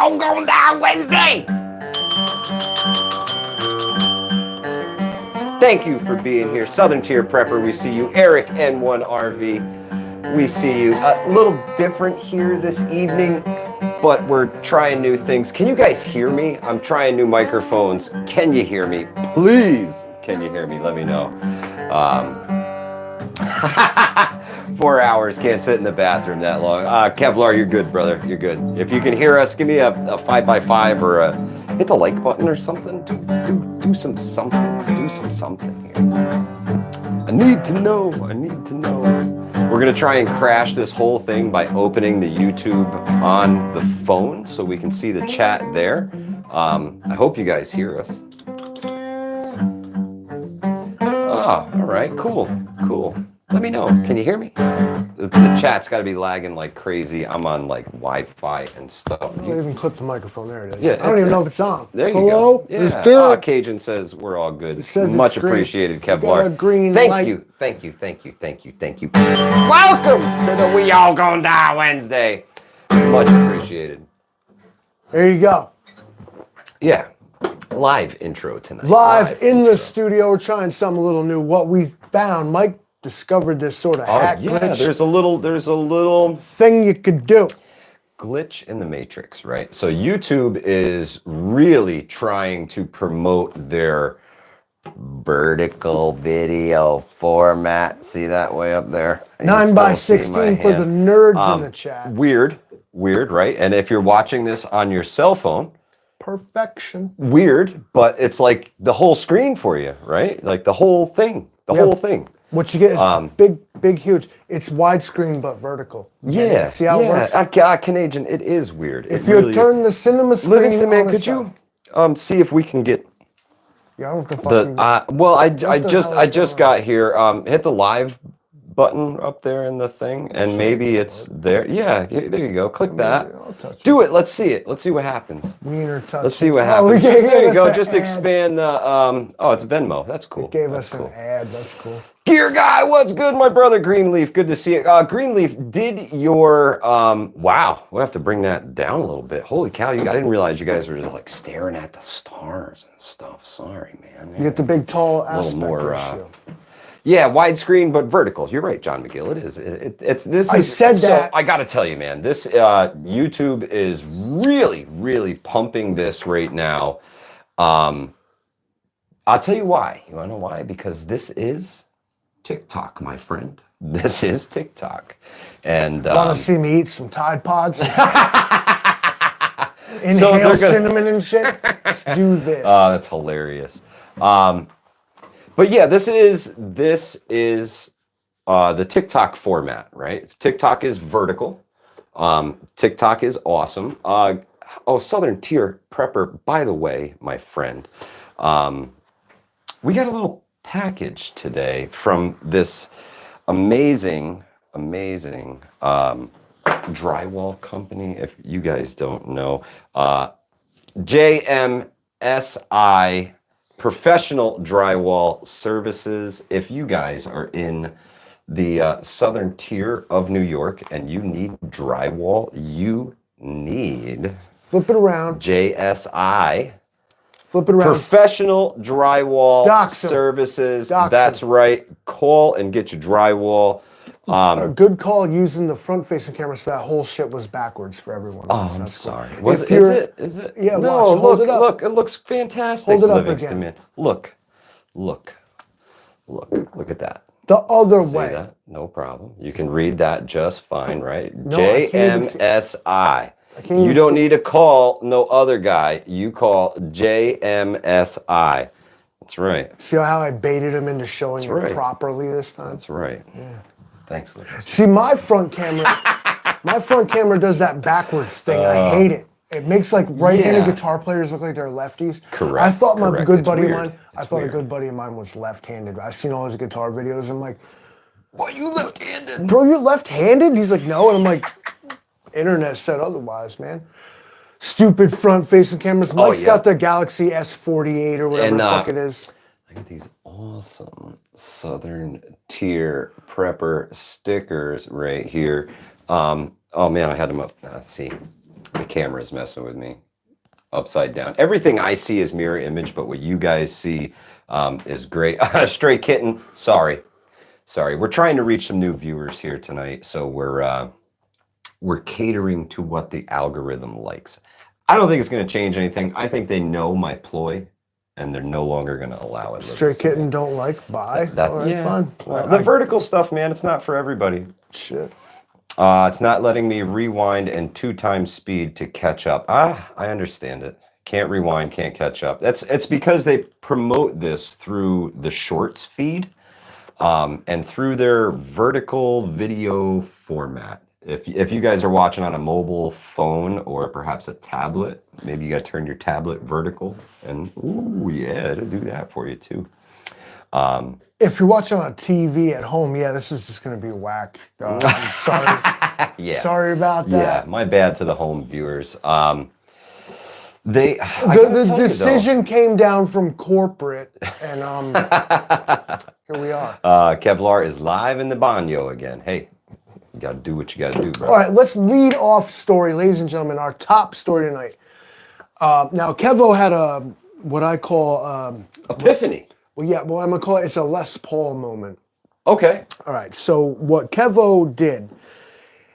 all gonna die Wednesday. Thank you for being here. Southern Tier Prepper, we see you. Eric N1RV, we see you. A little different here this evening, but we're trying new things. Can you guys hear me? I'm trying new microphones. Can you hear me? Please, can you hear me? Let me know. 4 hours, can't sit in the bathroom that long. Kevlar, you're good, brother. You're good. If you can hear us, give me a 5x5 or hit the like button or something. Do some something. Do some something here. I need to know. I need to know. We're gonna try and crash this whole thing by opening the YouTube on the phone so we can see the chat there. I hope you guys hear us. Oh, all right, cool. Let me know. Can you hear me? The chat's got to be lagging like crazy. I'm on like Wi-Fi and stuff. I don't even clip the microphone. There it is. Yeah, I don't even know if it's on. There you Hello? go. Yeah. Cajun says we're all good. Much appreciated, Kevlar. Thank you. Welcome to the We All Gonna Die Wednesday. Much appreciated. There you go. Yeah. Live intro tonight. Live in the studio. We're trying something a little new. What we found, Mike discovered this sort of hack glitch. There's a little thing you could do. Glitch in the matrix, right? So YouTube is really trying to promote their vertical video format. See that way up there? 9x16 for the nerds in the chat. Weird, right? And if you're watching this on your cell phone, perfection. Weird, but it's like the whole screen for you, right? Like the whole thing. Whole thing. What you get is big, huge. It's widescreen but vertical. Yeah. See how it works? Canadian, it is weird. If you turn the cinema screen Livingston Man, could you see if we can get I don't know I just got here. Hit the live button up there in the thing, and maybe it's there. Yeah, there you go. Click that. Do it. Let's see it. Let's see what happens. Let's see what happens. There you go. Just expand the. Oh, it's Venmo. That's cool. It gave us an ad. That's cool. Gear guy, what's good, my brother Greenleaf? Good to see you. Greenleaf, did your wow? We'll have to bring that down a little bit. Holy cow! I didn't realize you guys were just like staring at the stars and stuff. Sorry, man. You get the big tall aspect ratio. Yeah, widescreen but vertical. You're right, John McGill. It is. It's this. I said that. So I got to tell you, man. This YouTube is really pumping this right now. I'll tell you why. You want to know why? Because this is TikTok, my friend. This is TikTok. And want to see me eat some Tide Pods? Inhale cinnamon and shit. Let's do this. Oh, that's hilarious. But yeah, this is the TikTok format, right? TikTok is vertical. TikTok is awesome. Southern Tier Prepper, by the way, my friend, we got a little package today from this amazing drywall company. If you guys don't know, JMSI. Professional Drywall Services. If you guys are in the southern tier of New York and you need drywall, you need flip it around. JSI. Flip it around. Professional Drywall Services. That's right. Call and get your drywall. A good call using the front-facing camera, so that whole shit was backwards for everyone. Oh, I'm sorry. Is it? Yeah. No. Hold it up. Look. It looks fantastic. Hold it up Livingston again. Man. Look at that. The other See way. That? No problem. You can read that just fine, right? No, JMSI. You don't need to call no other guy. You call JMSI. That's right. See how I baited him into showing it properly this time? That's right. Yeah. Thanks, Lucas. See, my front camera does that backwards thing. I hate it. It makes like right-handed guitar players look like they're lefties. Correct. I thought a good buddy of mine was left-handed. I've seen all his guitar videos. I'm like, "What, you left-handed? Bro, you're left-handed?" He's like, "No," and I'm like, "Internet said otherwise, man." Stupid front-facing cameras. Mike's got the Galaxy S48 or whatever the fuck it is. Look at these awesome Southern Tier Prepper stickers right here. Oh man, I had them up. Let's see. The camera's messing with me. Upside down. Everything I see is mirror image, but what you guys see is great. Stray Kitten, sorry. We're trying to reach some new viewers here tonight, so we're catering to what the algorithm likes. I don't think it's going to change anything. I think they know my ploy, and they're no longer going to allow it. Stray Kitten don't like, bye. All right, fine. Well, the vertical stuff, man, it's not for everybody. Shit. It's not letting me rewind and 2 times speed to catch up. I understand it. Can't rewind, can't catch up. It's because they promote this through the shorts feed and through their vertical video format. If you guys are watching on a mobile phone or perhaps a tablet, maybe you got to turn your tablet vertical, and ooh, yeah, it'll do that for you too. If you're watching on TV at home, yeah, this is just going to be whack. I'm sorry. Yeah. Sorry about that. Yeah, my bad to the home viewers. The decision came down from corporate, and here we are. Kevlar is live in the banyo again. Hey, you got to do what you got to do, bro. All right, let's lead off story, ladies and gentlemen. Our top story tonight. Now, Kevo had what I call epiphany. Well, yeah, well, I'm gonna call it. It's a Les Paul moment. Okay. All right. So what Kevo did,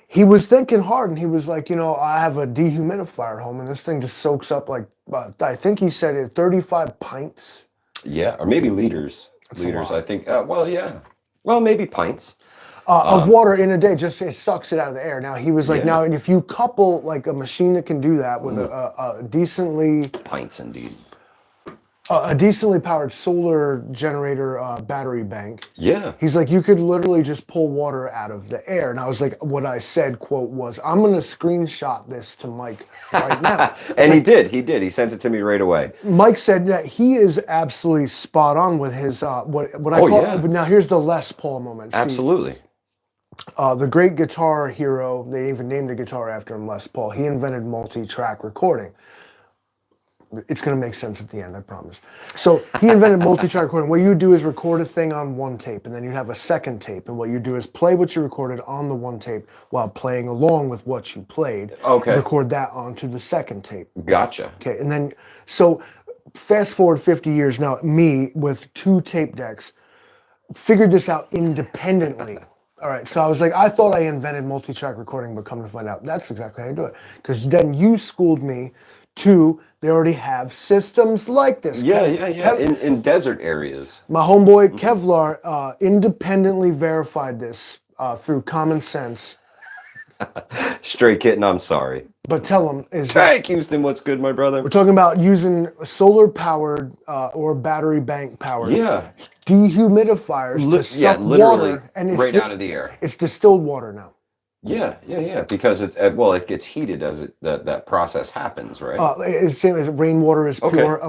he was thinking hard, and he was like, I have a dehumidifier at home, and this thing just soaks up like, I think he said it, 35 pints. Yeah, or maybe liters. That's liters, I think. Well, yeah. Well, maybe pints. Of water in a day, just it sucks it out of the air. Now he was like, now, and if you couple like a machine that can do that with a decently pints indeed. A decently powered solar generator battery bank. Yeah. He's like, you could literally just pull water out of the air. And I was like, what I said, quote, was, I'm going to screenshot this to Mike right now. And he did. He sent it to me right away. Mike said that he is absolutely spot on with his, what I call, now here's the Les Paul moment. Absolutely. The great guitar hero, they even named the guitar after him, Les Paul. He invented multi-track recording. It's going to make sense at the end, I promise. So he invented multi-track recording. What you do is record a thing on one tape, and then you have a second tape. And what you do is play what you recorded on the one tape while playing along with what you played. Okay. Record that onto the second tape. Gotcha. Okay, and then, so fast forward 50 years now, me with 2 tape decks figured this out independently. All right, so I was like, I thought I invented multi-track recording, but come to find out, that's exactly how you do it. Because then you schooled me to, they already have systems like this. Yeah. In desert areas. My homeboy Kevlar independently verified this through common sense. Stray Kitten, I'm sorry. But tell him Tank Houston, what's good, my brother? We're talking about using solar powered or battery bank powered dehumidifiers to suck water, and it's right out of the air. It's distilled water now. Yeah. Because it gets heated as that process happens, right? It's the same as rainwater is pure,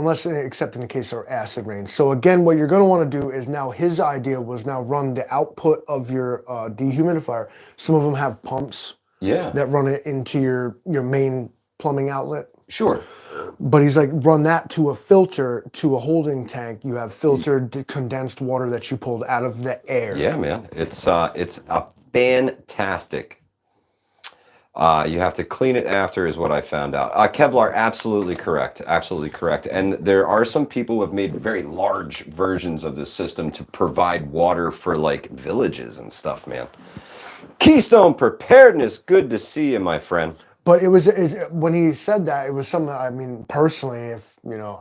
except in the case of acid rain. So again, what you're going to want to do is now his idea was now run the output of your dehumidifier. Some of them have pumps that run it into your main plumbing outlet. Sure. But he's like, run that to a filter, to a holding tank. You have filtered condensed water that you pulled out of the air. Yeah, man. It's a fantastic. You have to clean it after is what I found out. Kevlar, absolutely correct. Absolutely correct. And there are some people who have made very large versions of this system to provide water for like villages and stuff, man. Keystone Preparedness, good to see you, my friend. But when he said that, it was something, I mean, personally,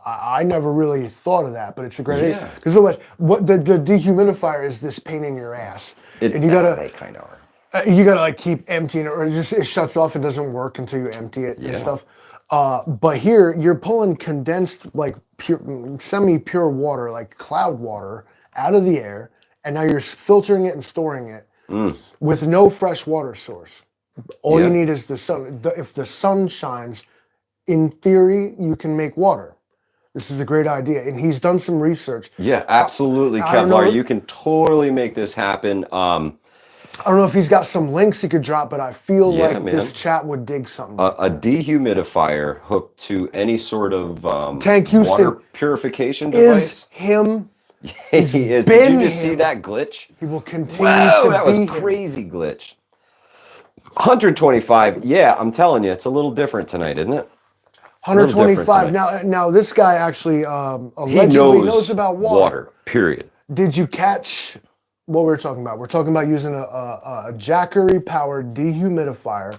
I never really thought of that, but it's a great idea. Because what the dehumidifier is this pain in your ass. And you gotta, they kind of are. You gotta like keep emptying it, or it shuts off and doesn't work until you empty it and stuff. But here you're pulling condensed, like pure, semi-pure water, like cloud water, out of the air, and now you're filtering it and storing it with no fresh water source. All you need is the sun. If the sun shines, in theory, you can make water. This is a great idea, and he's done some research. Yeah, absolutely, Kevlar. You can totally make this happen. I don't know if he's got some links he could drop, but I feel like this chat would dig something. A dehumidifier hooked to any sort of Tank Houston water purification device. Is him. He is. Did you just see that glitch? He will continue Wow, to that was be crazy glitch. 125. Yeah, I'm telling you, it's a little different tonight, isn't it? 125. Now this guy actually allegedly knows about water. Period. Did you catch what we're talking about? We're talking about using a Jackery powered dehumidifier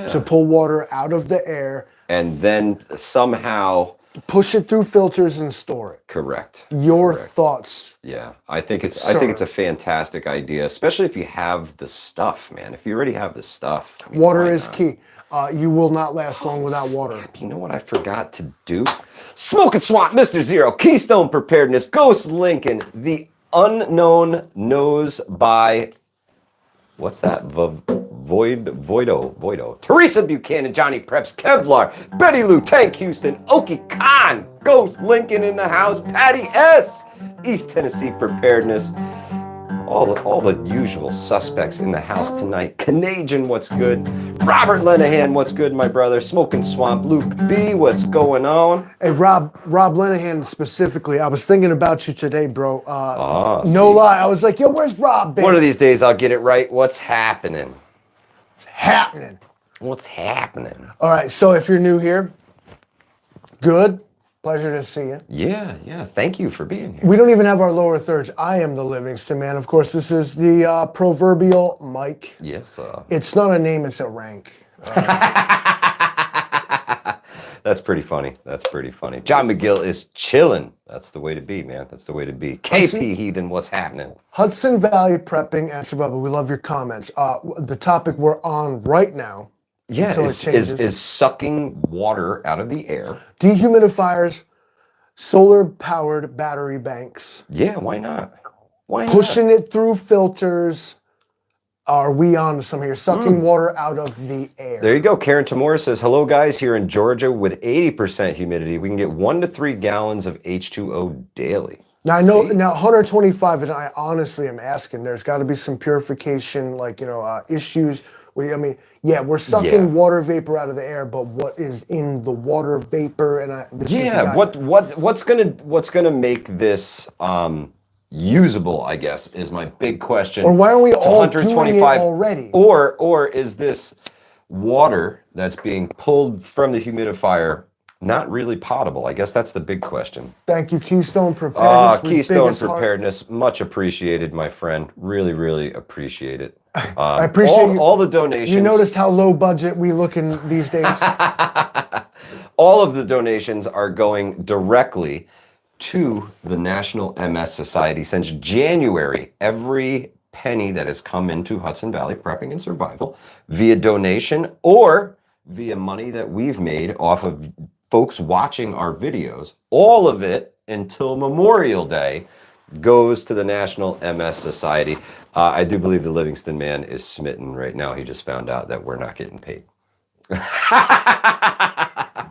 to pull water out of the air and then somehow push it through filters and store it. Correct. Your thoughts? Yeah, I think it's a fantastic idea, especially if you have the stuff, man. If you already have the stuff, I mean, water is key. You will not last long without water. You know what I forgot to do? Smoke and Swamp, Mr. Zero, Keystone Preparedness, Ghost Lincoln, the Unknown Knows by, what's that? Voido. Teresa Buchanan, Johnny Preps, Kevlar, Betty Lou, Tank Houston, Okie Khan, Ghost Lincoln in the house, Patty S, East Tennessee Preparedness. All the usual suspects in the house tonight. Canadian, what's good? Robert Lenahan, what's good, my brother? Smoking Swamp, Luke B, what's going on? Hey, Rob Lenahan specifically, I was thinking about you today, bro. No lie, I was like, yo, where's Rob, babe? One of these days I'll get it right. What's happening? What's happening? All right, so if you're new here, good. Pleasure to see you. Yeah. Thank you for being here. We don't even have our lower thirds. I am the Livingston Man. Of course, this is the proverbial Mike. Yes, sir. It's not a name, it's a rank. That's pretty funny. John McGill is chilling. That's the way to be, man. That's the way to be. KP Heathen, what's happening? Hudson Valley Prepping, Answer Bubba. We love your comments. The topic we're on right now. Yeah, is sucking water out of the air. Dehumidifiers, solar-powered battery banks. Yeah, why not? Pushing it through filters. Are we on to some here? Sucking water out of the air. There you go. Karen Tamora says, hello, guys. Here in Georgia with 80% humidity, we can get 1 to 3 gallons of H2O daily. Now, I know, now 125, and I honestly am asking, there's got to be some purification, issues. We're sucking water vapor out of the air, but what is in the water vapor? What's gonna make this usable? I guess is my big question. Or why aren't we all doing it already? Or is this water that's being pulled from the humidifier not really potable? I guess that's the big question. Thank you, Keystone Preparedness. Keystone Preparedness, much appreciated, my friend. Really, really appreciate it. I appreciate all the donations. You noticed how low budget we look in these days? All of the donations are going directly to the National MS Society. Since January, every penny that has come into Hudson Valley Prepping and Survival via donation or via money that we've made off of folks watching our videos, all of it until Memorial Day goes to the National MS Society. I do believe the Livingston Man is smitten right now. He just found out that we're not getting paid. You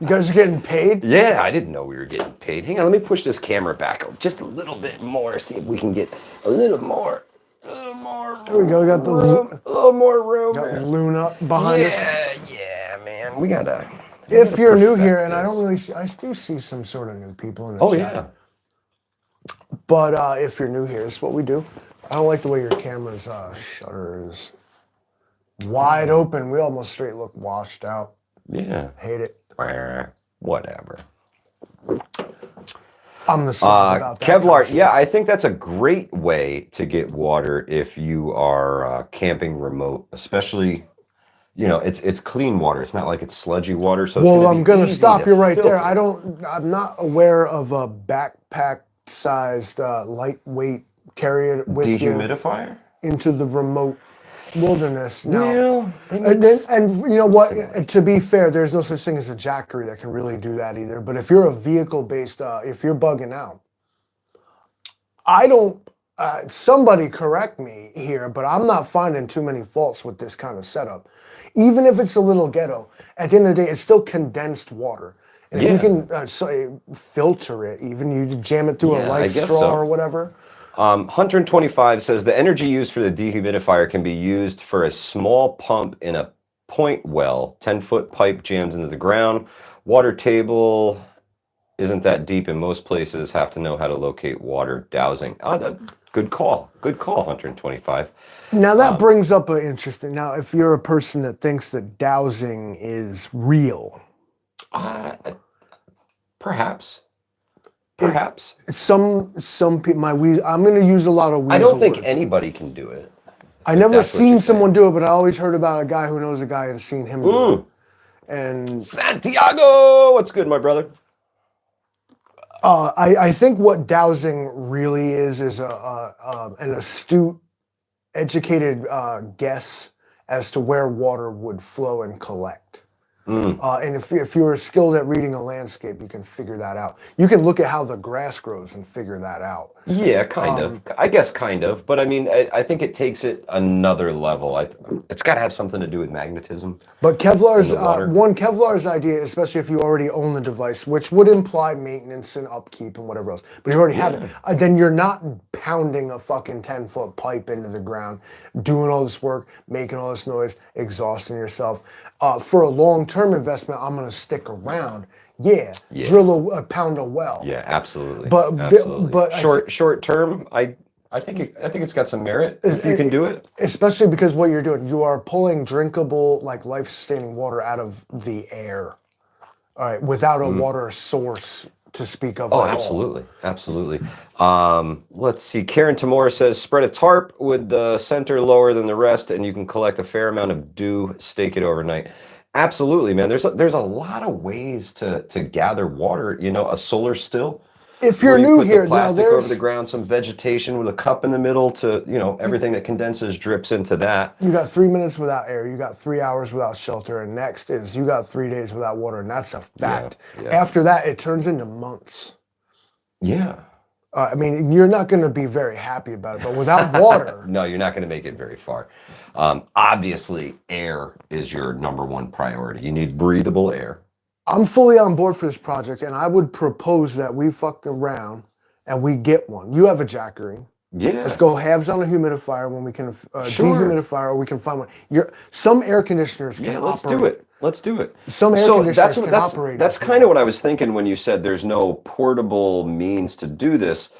guys are getting paid? Yeah, I didn't know we were getting paid. Hang on, let me push this camera back just a little bit more, see if we can get a little more. There we go. We got the room, a little more room. Got Luna behind us. Yeah, man. We gotta. If you're new here, and I don't really see, I do see some sort of new people in the chat. Yeah. But if you're new here, it's what we do. I don't like the way your camera's shutter is wide open. We almost straight look washed out. Yeah. Hate it. Whatever. I'm the same about that. Kevlar, yeah, I think that's a great way to get water if you are camping remote, especially, it's clean water. It's not like it's sludgy water. So I'm going to stop you right there. I'm not aware of a backpack-sized, lightweight carry it with dehumidifier into the remote wilderness. No. And you know what? To be fair, there's no such thing as a Jackery that can really do that either. But if you're a vehicle-based, if you're bugging out, I don't. Somebody correct me here, but I'm not finding too many faults with this kind of setup. Even if it's a little ghetto, at the end of the day, it's still condensed water. And if you can filter it, even you jam it through a life straw or whatever. Hunter 25 says the energy used for the dehumidifier can be used for a small pump in a point well. 10-foot pipe jams into the ground. Water table isn't that deep in most places. Have to know how to locate water. Dowsing. Good call. Good call, 125. Now that brings up an interesting. Now, if you're a person that thinks that dowsing is real, Uh, perhaps. Perhaps. some people, I'm going to use a lot of weasel I don't think words. anybody can do it. I never that's what seen you're someone do it, but I always heard about a guy who knows a guy and seen him do it. And Santiago, what's good, my brother? I think what dowsing really is an astute, educated guess as to where water would flow and collect. And if you're skilled at reading a landscape, you can figure that out. You can look at how the grass grows and figure that out. Yeah, kind of. I guess kind of. But I mean, I think it takes it another level. It's got to have something to do with magnetism. But Kevlar's idea, especially if you already own the device, which would imply maintenance and upkeep and whatever else, but you already have it, then you're not pounding a fucking 10-foot pipe into the ground, doing all this work, making all this noise, exhausting yourself. For a long-term investment, I'm going to stick around. Yeah. Drill a pound a well. Yeah, absolutely. But absolutely. Short term, I think it's got some merit if you can do it. Especially because what you're doing, you are pulling drinkable, like life-sustaining water out of the air. All right, without a water source to speak of. Oh, absolutely, absolutely. Let's see. Karen Tamora says, spread a tarp with the center lower than the rest, and you can collect a fair amount of dew. Stake it overnight. Absolutely, man. There's a lot of ways to gather water. You know, a solar still. If you're new here, plastic now over the ground, some vegetation with a cup in the middle to, everything that condenses drips into that. You got 3 minutes without air. You got 3 hours without shelter. And next is you got 3 days without water. And that's a fact. Yeah. After that, it turns into months. Yeah. I mean, you're not going to be very happy about it. But without water. No, you're not going to make it very far. Obviously, air is your number one priority. You need breathable air. I'm fully on board for this project, and I would propose that we fuck around and we get one. You have a Jackery. Yeah. Let's go halves on a humidifier when we can dehumidifier, or we can find one. Some air conditioners can operate. Let's do it. Some air conditioners can operate. That's kind of what I was thinking when you said there's no portable means to do this.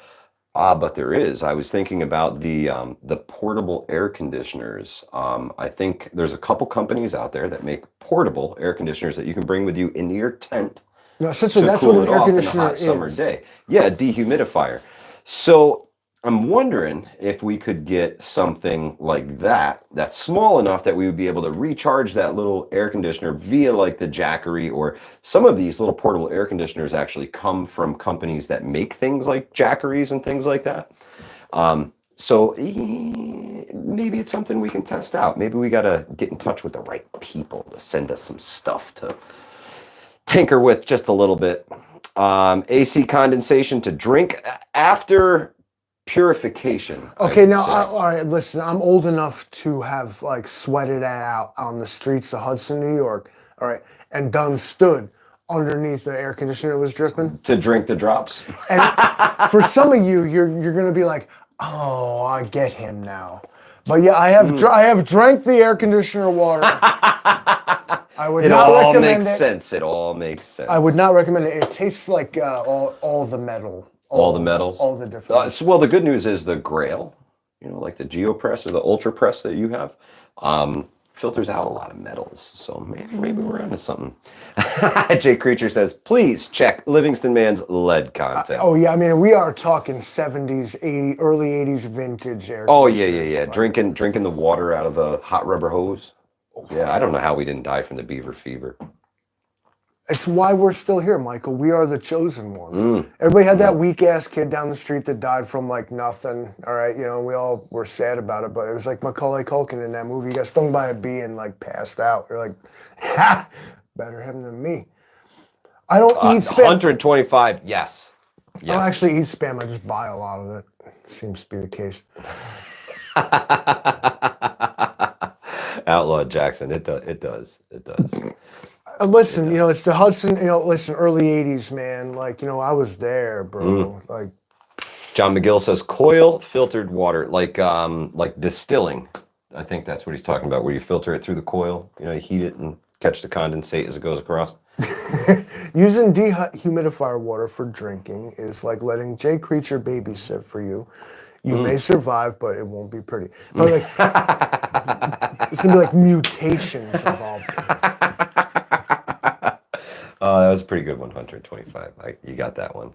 But there is. I was thinking about the portable air conditioners. I think there's a couple companies out there that make portable air conditioners that you can bring with you into your tent. No, essentially, that's what an air conditioner in a hot summer day. Yeah, a dehumidifier. So I'm wondering if we could get something like that that's small enough that we would be able to recharge that little air conditioner via like the Jackery, or some of these little portable air conditioners actually come from companies that make things like Jackeries and things like that. So maybe it's something we can test out. Maybe we got to get in touch with the right people to send us some stuff to tinker with just a little bit. AC condensation to drink after purification. Okay, now, all right, listen, I'm old enough to have like sweated out on the streets of Hudson, New York, all right, and done stood underneath the air conditioner that was dripping. To drink the drops. And for some of you, you're going to be like, oh, I get him now. But yeah, I have drank the air conditioner water. I would not recommend it. It all makes sense. I would not recommend it. It tastes like all the metal. All the metals? All the different. Well, the good news is the Grail, like the GeoPress or the Ultra Press that you have, filters out a lot of metals. So maybe we're onto something. Jay Creature says, please check Livingston Man's lead content. Oh, yeah. I mean, we are talking 70s, 80s, early 80s vintage air. Oh, yeah. Drinking the water out of the hot rubber hose. Yeah, I don't know how we didn't die from the beaver fever. It's why we're still here, Michael. We are the chosen ones. Everybody had that weak-ass kid down the street that died from, like, nothing, all right? We all were sad about it, but it was like Macaulay Culkin in that movie. He got stung by a bee and, like, passed out. You're like, ha! Better him than me. I don't eat spam. 125, yes. I don't actually eat spam. I just buy a lot of it. Seems to be the case. Outlaw Jackson. It does. Listen, it's the Hudson, listen, early 80s, man. Like, I was there, bro. Like, John McGill says Coil filtered water, like distilling. I think that's what he's talking about, where you filter it through the coil. You heat it and catch the condensate as it goes across. Using dehumidifier water for drinking is like letting Jay Creature babysit for you. You may survive, but it won't be pretty. But like, it's gonna be like mutations involved. Oh, that was a pretty good one, 125. You got that one.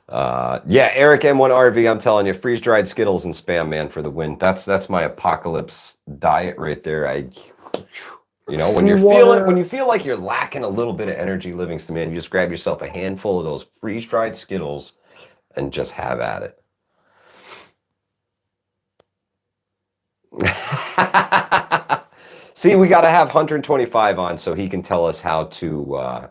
Yeah, Eric M1RV, I'm telling you, freeze-dried Skittles and Spam Man for the win. That's my apocalypse diet right there. You know, when you feel like you're lacking a little bit of energy, Livingston Man, you just grab yourself a handful of those freeze-dried Skittles and just have at it. See, we got to have 125 on so he can tell us how to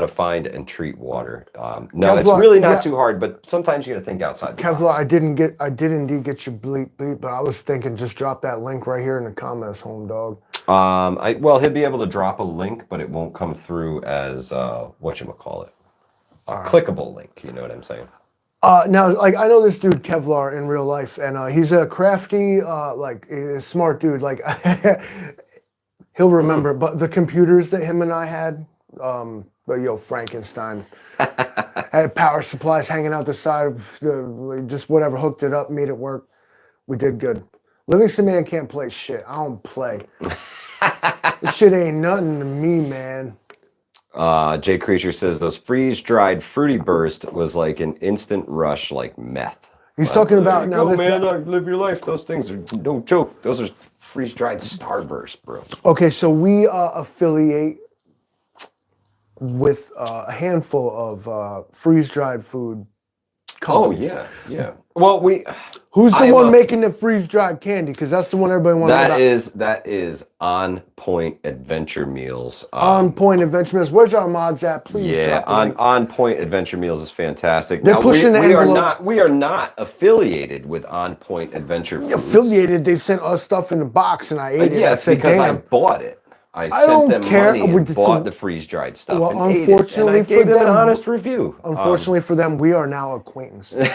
find and treat water. No, it's really not too hard, but sometimes you got to think outside the box. Kevlar, I did indeed get your bleep, but I was thinking just drop that link right here in the comments, home dog. Well, he'll be able to drop a link, but it won't come through as whatchamacallit, a clickable link. You know what I'm saying? Now, like, I know this dude Kevlar in real life, and he's a crafty, smart dude. Like, he'll remember. But the computers that him and I had, Frankenstein, had power supplies hanging out the side of just whatever, hooked it up, made it work. We did good. Livingston Man can't play shit. I don't play. This shit ain't nothing to me, man. Jay Creature says those freeze-dried Fruity Burst was like an instant rush, like meth. He's talking about now. Live your life. Those things are no joke. Those are freeze-dried Starburst, bro. Okay, so we affiliate with a handful of freeze-dried food companies. Oh yeah. Well, who's the one making the freeze-dried candy? Because that's the one everybody wants to know. That is On Point Adventure Meals. On Point Adventure Meals. Where's our mods at? Please drop the link. On Point Adventure Meals is fantastic. They're pushing the envelope. We are not affiliated with On Point Adventure Foods. Affiliated? They sent us stuff in the box and I ate it. Yes, because I bought it. I sent them money and bought the freeze-dried stuff. Well, and unfortunately ate it, and I gave them an honest review. Unfortunately for them, we are now acquaintances.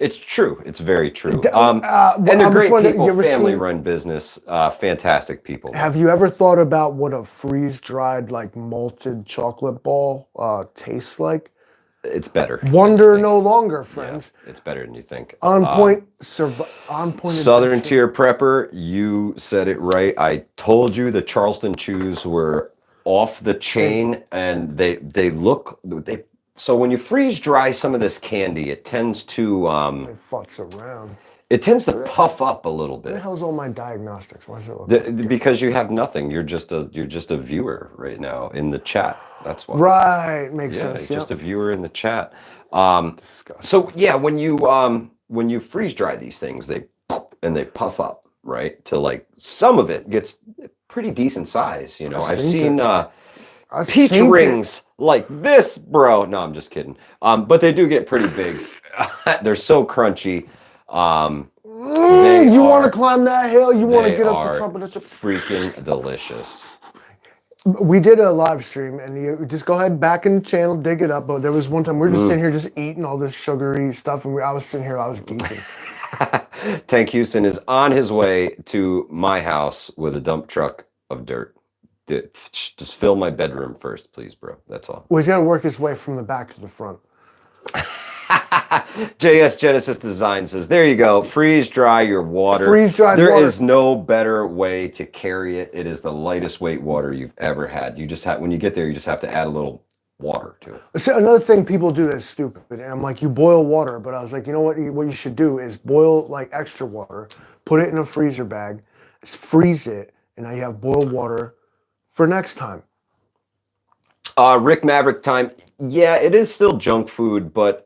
It's true. It's very true. And they're great people, family-run business, fantastic people. Have you ever thought about what a freeze-dried, like malted chocolate ball tastes like? It's better. Wonder no longer, friends. Yeah, it's better than you think. On point. Southern Tier Prepper, you said it right. I told you the Charleston Chews were off the chain, and they look. So when you freeze dry some of this candy, it tends to it fucks around. It tends to puff up a little bit. What the hell's all my diagnostics? Why does it look because you have nothing. You're just a viewer right now in the chat. That's why. Right, makes sense. Just a viewer in the chat. So yeah, when you freeze dry these things, they puff up, right? To like some of it gets pretty decent size. You know, I've seen peach rings like this, bro. No, I'm just kidding. But they do get pretty big. They're so crunchy. You want to climb that hill? You want to get up the top of the freaking delicious. We did a live stream, and you just go ahead back in the channel, dig it up. But there was one time we were just sitting here, just eating all this sugary stuff, and I was sitting here, I was geeking. Tank Houston is on his way to my house with a dump truck of dirt. Just fill my bedroom first, please, bro. That's all. Well, he's got to work his way from the back to the front. JS Genesis Design says, there you go. Freeze dry your water. Freeze-dried water. There is no better way to carry it. It is the lightest weight water you've ever had. You just have, when you get there, you just have to add a little water to it. So another thing people do that's stupid, and I'm like, you boil water, but I was like, you know what you should do is boil like extra water, put it in a freezer bag, freeze it, and now you have boiled water for next time. Rick Maverick time. Yeah, it is still junk food, but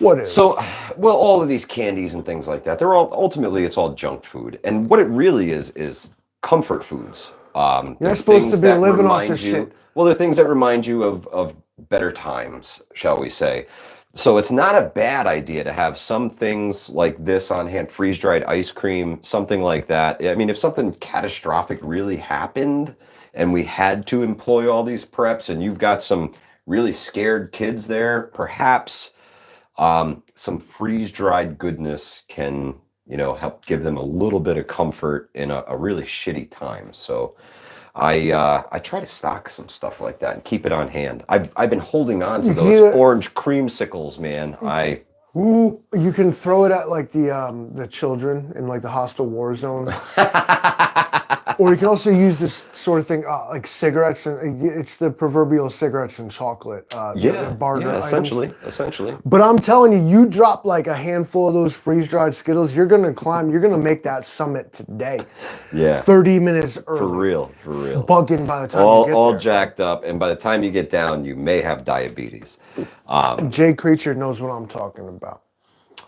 what is? So, well, all of these candies and things like that, they're all ultimately it's all junk food. And what it really is comfort foods. You're not supposed to be living off this shit. Well, they're things that remind you of better times, shall we say. So it's not a bad idea to have some things like this on hand, freeze-dried ice cream, something like that. I mean, if something catastrophic really happened and we had to employ all these preps and you've got some really scared kids there, perhaps some freeze-dried goodness can, help give them a little bit of comfort in a really shitty time. So I try to stock some stuff like that and keep it on hand. I've been holding on to You those can- orange creamsicles, man. You can throw it at like the children in like the hostile war zone. Or you can also use this sort of thing like cigarettes, and it's the proverbial cigarettes and chocolate. The barter items. essentially. But I'm telling you, you drop like a handful of those freeze-dried Skittles, you're gonna climb. You're gonna make that summit today. Yeah. 30 minutes early. For real. Bugging by the time you get All there. jacked up, and by the time you get down, you may have diabetes. Jay Creature knows what I'm talking about.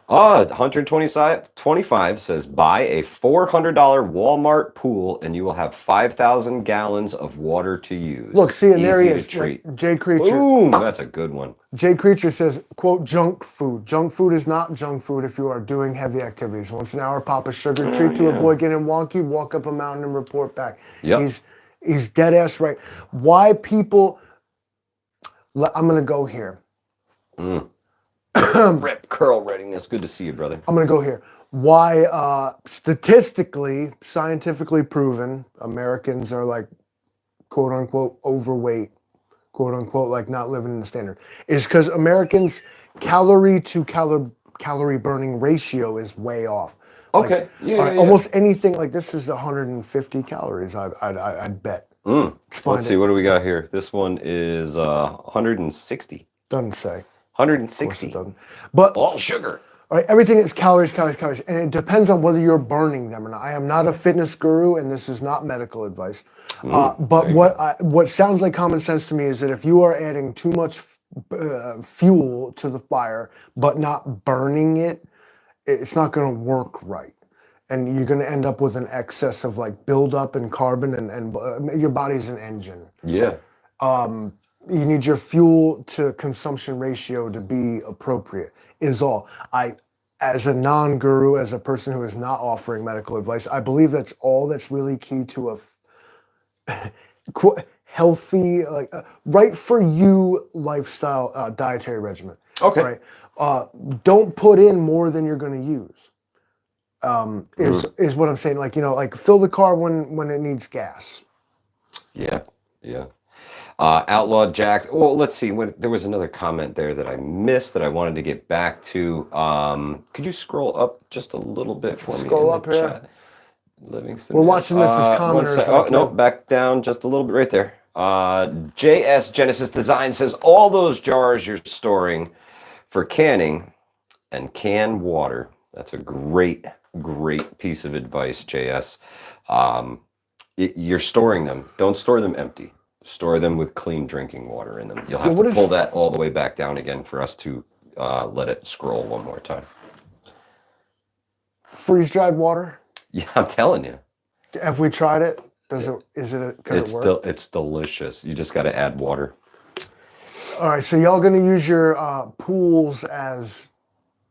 125 says buy a $400 Walmart pool and you will have 5,000 gallons of water to use. Look, see, and Easy there he to is. treat. Jay Creature. Boom, that's a good one. Jay Creature says, quote, junk food. Junk food is not junk food if you are doing heavy activities. Once an hour, pop a sugar treat to avoid getting wonky, walk up a mountain and report back. Yep. He's dead ass right. Why people, I'm going to go here. Rep curl readiness. Good to see you, brother. I'm going to go here. Why statistically, scientifically proven, Americans are like, quote unquote, overweight, quote unquote, like not living in the standard, is because Americans' calorie to calorie burning ratio is way off. Okay. Like, almost anything like this is 150 calories, I'd bet. Let's see, what do we got here? This one is 160. Doesn't say. 160. Doesn't. But all sugar. All right, everything is calories, and it depends on whether you're burning them or not. I am not a fitness guru, and this is not medical advice. But what sounds like common sense to me is that if you are adding too much fuel to the fire but not burning it, it's not going to work right, and you're going to end up with an excess of like buildup in carbon, and your body's an engine. Yeah. You need your fuel to consumption ratio to be appropriate, is all. As a non-guru, as a person who is not offering medical advice, I believe that's all that's really key to a healthy, like right for you lifestyle dietary regimen. Okay. Right. Don't put in more than you're going to use. Is what I'm saying. Like, like fill the car when it needs gas. Yeah. Outlaw Jack. Well, let's see. There was another comment there that I missed that I wanted to get back to. Could you scroll up just a little bit for me? Scroll up here. Chat? Livingston. We're watching this as commenters. Oh, no, back down just a little bit right there. JS Genesis Design says all those jars you're storing for canning and can water. That's a great piece of advice, JS. You're storing them. Don't store them empty. Store them with clean drinking water in them. You'll have to pull that all the way back down again for us to let it scroll one more time. Freeze-dried water? Yeah, I'm telling you. Have we tried it? Could it work? It's delicious. You just got to add water. All right, so y'all going to use your pools as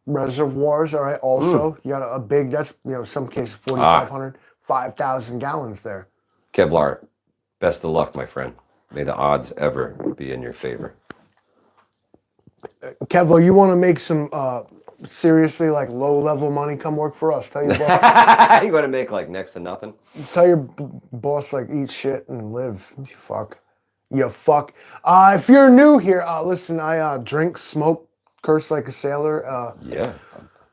reservoirs, all right? Also, you got a big, that's, some cases 4,500, 5,000 gallons there. Kevlar, best of luck, my friend. May the odds ever be in your favor. Kevo, you want to make some seriously like low-level money? Come work for us. Tell your boss. You want to make like next to nothing? Tell your boss like eat shit and live. You fuck. If you're new here, listen. I drink, smoke, curse like a sailor. Yeah.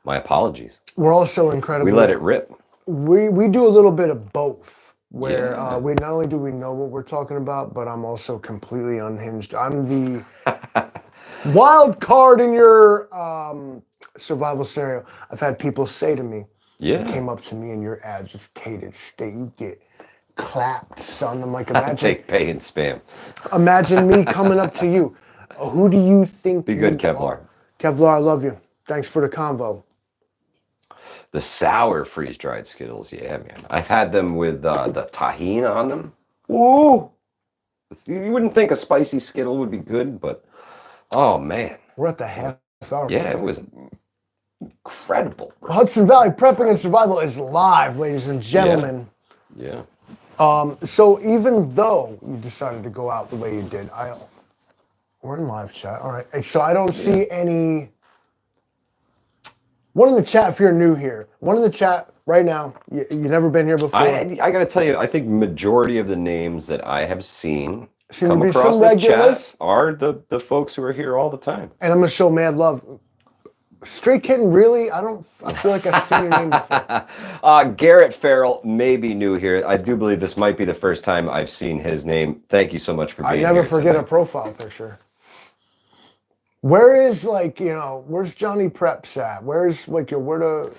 My apologies. We're also incredibly. We let it rip. We do a little bit of both. Where we not only do we know what we're talking about, but I'm also completely unhinged. I'm the wild card in your survival scenario. I've had people say to me, "You came up to me in your agitated state. You get clapped, son." I'm like, imagine take pay and spam. Imagine me coming up to you. Who do you think? Be good, Kevlar. Kevlar, I love you. Thanks for the convo. The sour freeze-dried Skittles, yeah, man. I've had them with the tahini on them. Whoa! You wouldn't think a spicy Skittle would be good, but oh man. We're at the half hour. Yeah, it was incredible. Hudson Valley Prepping and Survival is live, ladies and gentlemen. Yeah. So even though you decided to go out the way you did, we're in live chat. All right. So I don't see any One in the chat if you're new here. One in the chat right now. You never been here before. I got to tell you, I think majority of the names that I have seen Seem come to be across some the regulars. chat are the folks who are here all the time. And I'm gonna show mad love. Straight Kitten, really? I feel like I've seen your name before. Garrett Farrell may be new here. I do believe this might be the first time I've seen his name. Thank you so much for being here. I never forget tonight. a profile picture. Where is where's Johnny Preps at? Where's where to?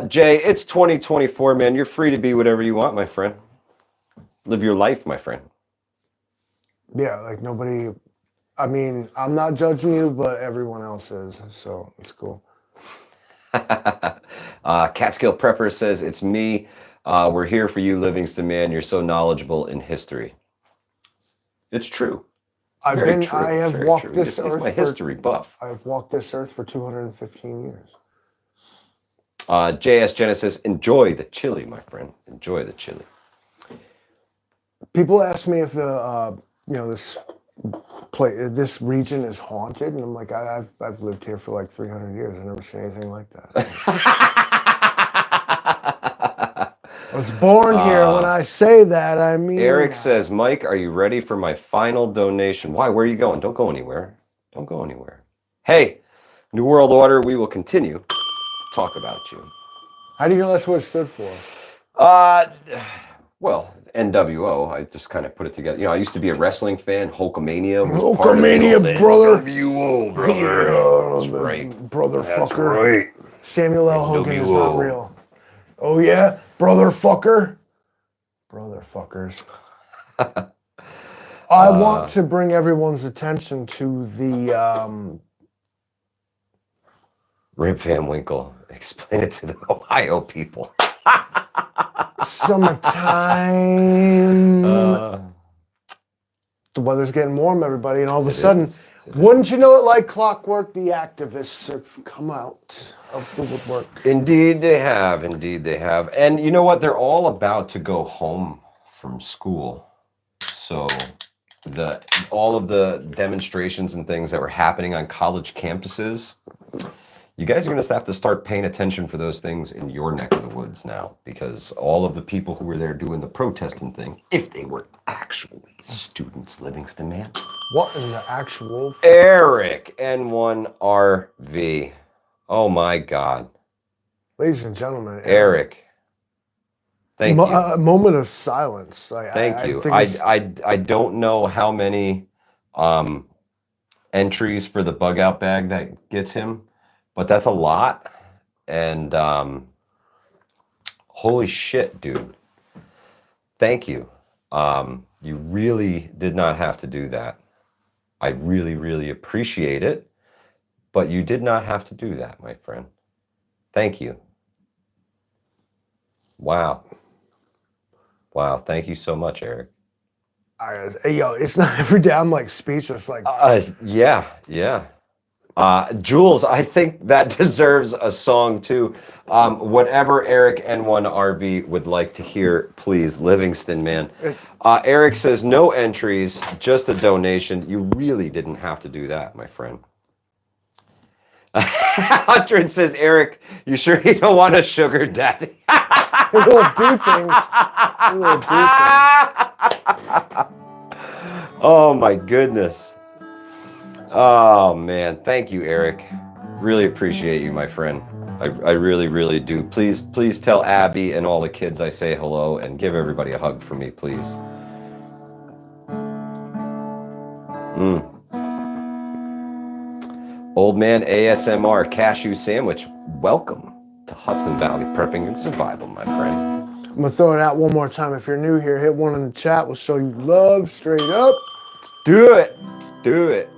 Jay, it's 2024, man. You're free to be whatever you want, my friend. Live your life, my friend. Yeah, like nobody. I mean, I'm not judging you, but everyone else is, so it's cool. Catskill Prepper says, it's me. We're here for you, Livingston Man. You're so knowledgeable in history. It's true. I have walked this earth. He's my history buff. I've walked this earth for 215 years. JS Genesis, enjoy the chili, my friend. Enjoy the chili. People ask me if this region is haunted, and I'm like, I've lived here for like 300 years. I've never seen anything like that. I was born here. When I say that, I mean. Eric says, Mike, are you ready for my final donation? Why? Where are you going? Don't go anywhere. Don't go anywhere. Hey, New World Order, we will continue to talk about you. How do you know that's what it stood for? Well, NWO. I just kind of put it together. You know, I used to be a wrestling fan. Hulkamania was Hulkamania, part of the brother. NWO, brother. Yeah, That's right. Brother That's fucker. right. Samuel L. Hogan is not NWO. real. Oh yeah, brother fucker. Brother fuckers. I want to bring everyone's attention to the Rip Van Winkle. Explain it to the Ohio people. summertime. The weather's getting warm, everybody, and all of a sudden, wouldn't you know it, like clockwork, the activists have come out of the woodwork. Indeed they have. Indeed they have. And you know what? They're all about to go home from school. So all of the demonstrations and things that were happening on college campuses, you guys are going to have to start paying attention for those things in your neck of the woods now, because all of the people who were there doing the protesting thing, if they were actually students, Livingston Man. What in the actual? Eric N1RV. Oh my God. Ladies and gentlemen. Eric. Thank you. A moment of silence. Thank you. I don't know how many entries for the bug out bag that gets him, but that's a lot. And holy shit, dude. Thank you. You really did not have to do that. I really, really appreciate it, but you did not have to do that, my friend. Thank you. Wow. Wow. Thank you so much, Eric. Yo, it's not every day I'm like speechless. Like, yeah. Jules, I think that deserves a song too. Whatever Eric N1RV would like to hear, please, Livingston Man. Eric says, no entries, just a donation. You really didn't have to do that, my friend. 100 says, Eric, you sure you don't want a sugar daddy? We'll do things. We'll do things. Oh my goodness. Oh man, thank you, Eric. Really appreciate you, my friend. I really, really do. Please tell Abby and all the kids I say hello, and give everybody a hug for me, please. Old Man ASMR Cashew Sandwich, welcome to Hudson Valley Prepping and Survival, my friend. I'm gonna throw it out one more time. If you're new here, hit one in the chat. We'll show you love straight up. Let's do it. Let's do it.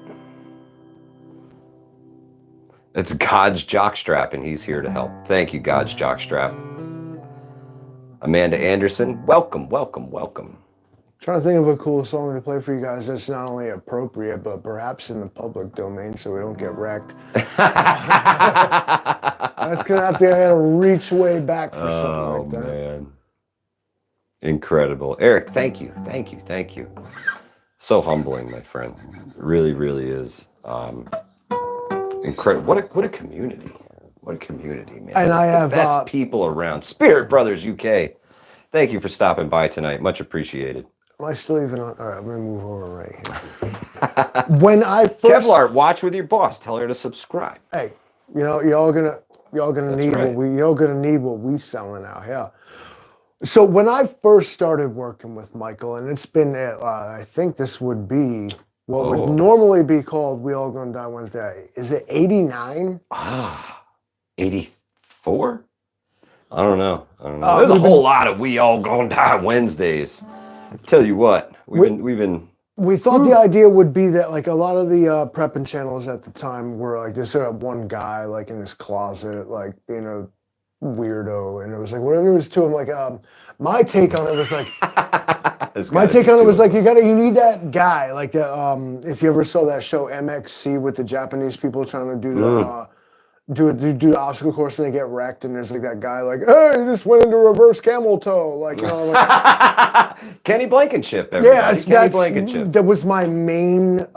It's God's Jockstrap, and he's here to help. Thank you, God's Jockstrap. Amanda Anderson, welcome. Trying to think of a cool song to play for you guys that's not only appropriate, but perhaps in the public domain so we don't get wrecked. That's gonna have to reach way back for something like that. Oh, man. Incredible. Eric, thank you. So humbling, my friend. It really, really is. Incredible. What a community. What a community, man. And I have best people around. Spirit Brothers UK. Thank you for stopping by tonight. Much appreciated. Am I still even on? All right, I'm gonna move over right here. When I first Kevlar, watch with your boss. Tell her to subscribe. Hey, y'all gonna need right. y'all gonna need what we selling now. Yeah. So when I first started working with Michael, and it's been, I think this would be what would normally be called "We All Gonna Die Wednesday." Is it 89? 84? I don't know. There's a whole lot of "We All Gonna Die Wednesdays." Tell you what, we've been. We thought the idea would be that like a lot of the prepping channels at the time were like just one guy like in his closet, like being a weirdo, and it was like whatever it was to him. Like my take on it was like you need that guy like if you ever saw that show MXC with the Japanese people trying to do the do the obstacle course and they get wrecked, and there's like that guy like, hey, you just went into reverse camel toe, like, you know, like Kenny Blankenship, everybody. Yeah, Kenny Blankenship. That was my main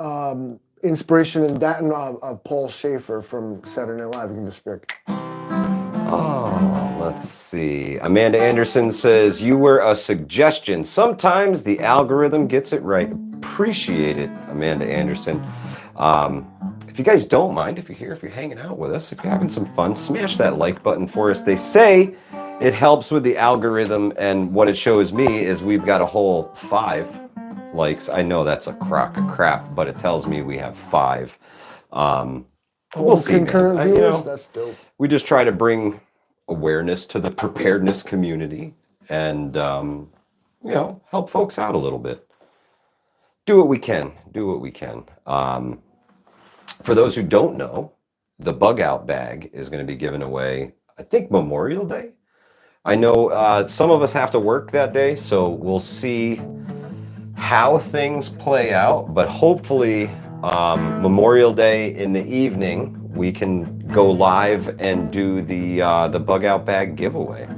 inspiration, and that and Paul Schaefer from Saturday Night Live. You can just pick. Oh, let's see. Amanda Anderson says, you were a suggestion. Sometimes the algorithm gets it right. Appreciate it, Amanda Anderson. If you guys don't mind, if you're here, if you're hanging out with us, if you're having some fun, smash that like button for us. They say it helps with the algorithm, and what it shows me is we've got a whole 5 likes. I know that's a crock of crap, but it tells me we have 5. We'll see, concurrent viewers, that's dope. We just try to bring awareness to the preparedness community and, help folks out a little bit. Do what we can. For those who don't know, the bug out bag is going to be given away, I think, Memorial Day. I know some of us have to work that day, so we'll see how things play out. But hopefully, Memorial Day in the evening, we can go live and do the bug out bag giveaway.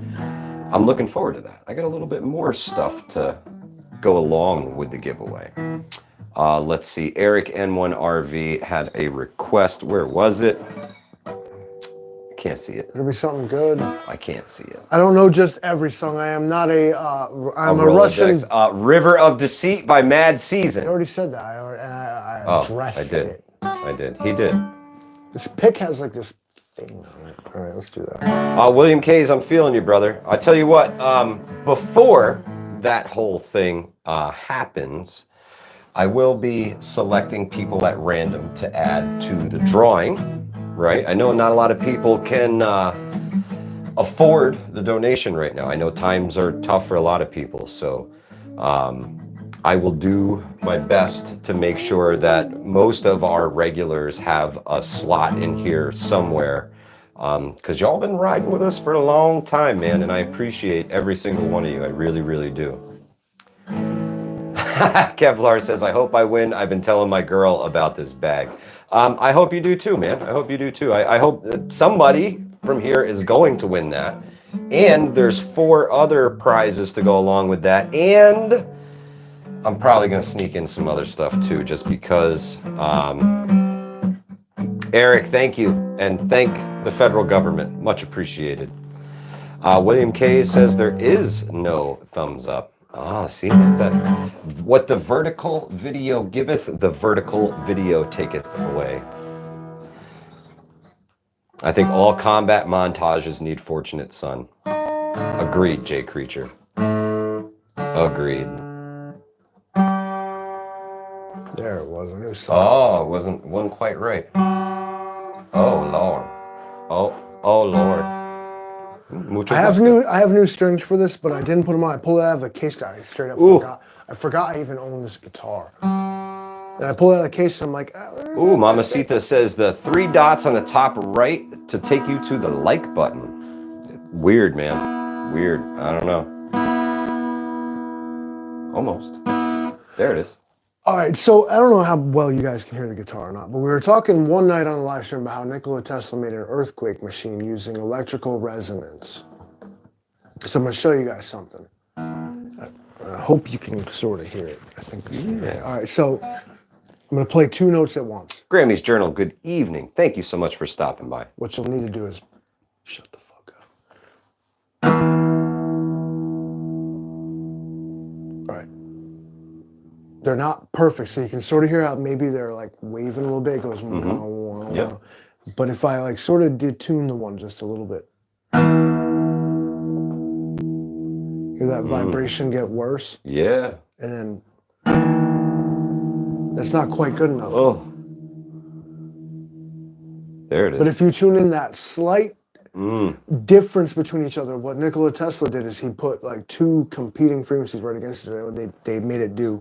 I'm looking forward to that. I got a little bit more stuff to go along with the giveaway. Let's see. Eric N1RV had a request. Where was it? I can't see it. It'll be something good. I can't see it. I don't know just every song. I am not I'm a Russian. River of Deceit by Mad Season. I already said that. I addressed it. I did. He did. This pick has like this thing on it. All right, let's do that. William Kays, I'm feeling you, brother. I tell you what, before that whole thing happens, I will be selecting people at random to add to the drawing, right? I know not a lot of people can afford the donation right now. I know times are tough for a lot of people, so I will do my best to make sure that most of our regulars have a slot in here somewhere, because y'all been riding with us for a long time, man, and I appreciate every single one of you. I really, really do. Kevlar says, I hope I win. I've been telling my girl about this bag. I hope you do too, man. I hope you do too. I hope that somebody from here is going to win that. And there's 4 other prizes to go along with that. And I'm probably going to sneak in some other stuff too, just because. Eric, thank you. And thank the federal government. Much appreciated. William K says there is no thumbs up. See, is that what the vertical video giveth, the vertical video taketh away. I think all combat montages need Fortunate Son. Agreed, Jay Creature. Agreed. There it was. A new song. Oh, wasn't quite right. Oh Lord. Oh Lord. I have new strings for this, but I didn't put them on. I pulled it out of the case. I straight up forgot. I forgot I even own this guitar. And I pulled it out of the case, and I'm like, ooh, Mamacita says the 3 dots on the top right to take you to the like button. Weird, man. Weird. I don't know. Almost. There it is. All right, so I don't know how well you guys can hear the guitar or not, but we were talking one night on a live stream about how Nikola Tesla made an earthquake machine using electrical resonance. So I'm going to show you guys something. I hope you can sort of hear it. I think this is it. All right, so I'm going to play 2 notes at once. Grammy's Journal, good evening. Thank you so much for stopping by. What you'll need to do is Shut the fuck up. All right. They're not perfect, so you can sort of hear how maybe they're like waving a little bit. It goes, Yep. But if I like sort of detune the one just a little bit, hear that vibration get worse, Yeah. and then that's not quite good enough. Oh. There it is. But if you tune in that slight difference between each other, what Nikola Tesla did is he put like two competing frequencies right against each other, and they made it do.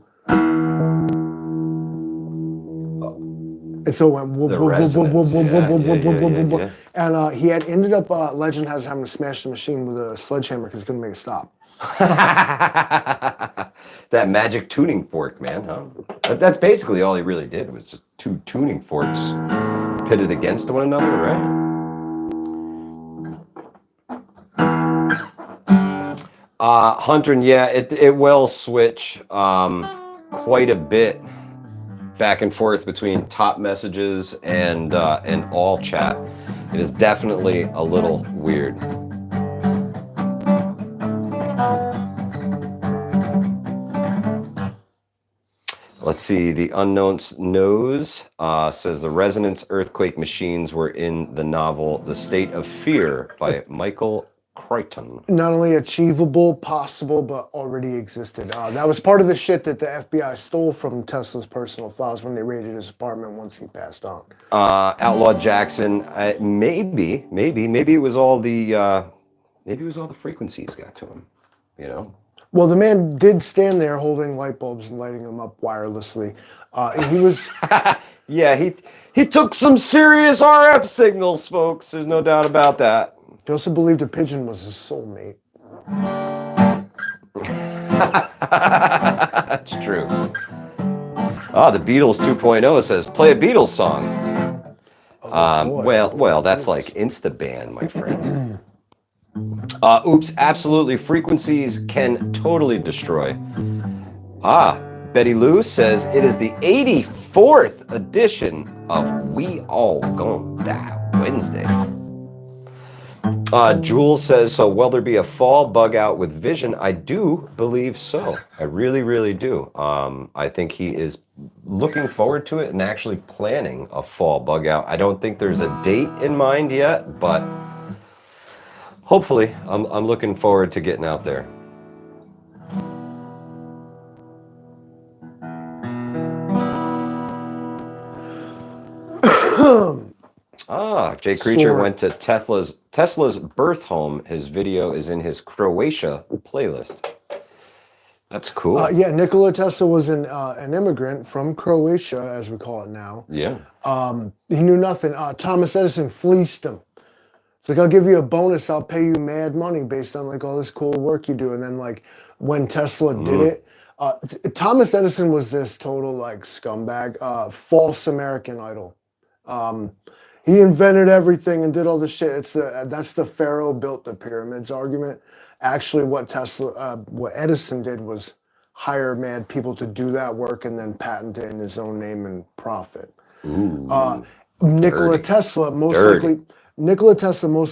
And so it went whoop, The whoop, whoop, whoop, resonance. whoop, whoop, whoop, whoop, whoop, whoop, whoop. Yeah. And he had ended up, legend has having to smash the machine with a sledgehammer because he couldn't make it stop. That magic tuning fork, man, huh? That's basically all he really did, was just two tuning forks pitted against one another, right? Hunter, yeah, it will switch quite a bit back and forth between top messages and all chat. It is definitely a little weird. Let's see, the unknown knows says the resonance earthquake machines were in the novel The State of Fear by Michael Crichton. Not only achievable, possible, but already existed. That was part of the shit that the FBI stole from Tesla's personal files when they raided his apartment once he passed on. Outlaw Jackson, maybe it was all the frequencies got to him, you know. Well, the man did stand there holding light bulbs and lighting them up wirelessly. He was... Yeah, he took some serious RF signals, folks. There's no doubt about that. He also believed a pigeon was his soulmate. That's true. The Beatles 2.0 says, play a Beatles song. Well, that's like Instaban, my friend. Oops, absolutely. Frequencies can totally destroy. Betty Lou says it is the 84th edition of We All Gonna Die Wednesday. Jules says, so will there be a fall bug out with Vision? I do believe so. I really, really do. I think he is looking forward to it and actually planning a fall bug out. I don't think there's a date in mind yet, but hopefully I'm looking forward to getting out there. Jay Creature went to Tesla's birth home. His video is in his Croatia playlist. That's cool. Yeah, Nikola Tesla was an immigrant from Croatia, as we call it now. Yeah. He knew nothing. Thomas Edison fleeced him. It's like, I'll give you a bonus. I'll pay you mad money based on like all this cool work you do. And then like when Tesla did it, Thomas Edison was this total like scumbag, false American idol. He invented everything and did all this shit. That's the Pharaoh built the pyramids argument. Actually, what Edison did was hire mad people to do that work and then patent it in his own name and profit. Nikola Tesla most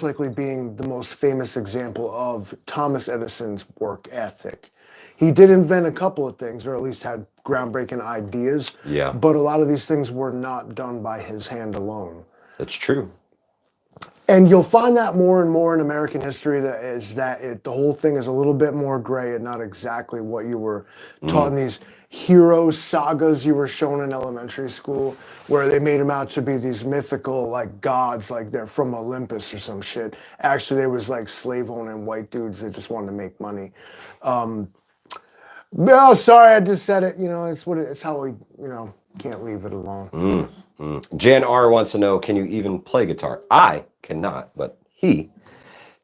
likely being the most famous example of Thomas Edison's work ethic. He did invent a couple of things, or at least had groundbreaking ideas. Yeah. But a lot of these things were not done by his hand alone. That's true. And you'll find that more and more in American history, the whole thing is a little bit more gray and not exactly what you were taught in these hero sagas you were shown in elementary school, where they made them out to be these mythical like gods, like they're from Olympus or some shit. Actually, they was like slave-owning white dudes that just wanted to make money. Oh, sorry, I just said it. You know, it's how we, can't leave it alone. Jan R wants to know, can you even play guitar? I cannot, but he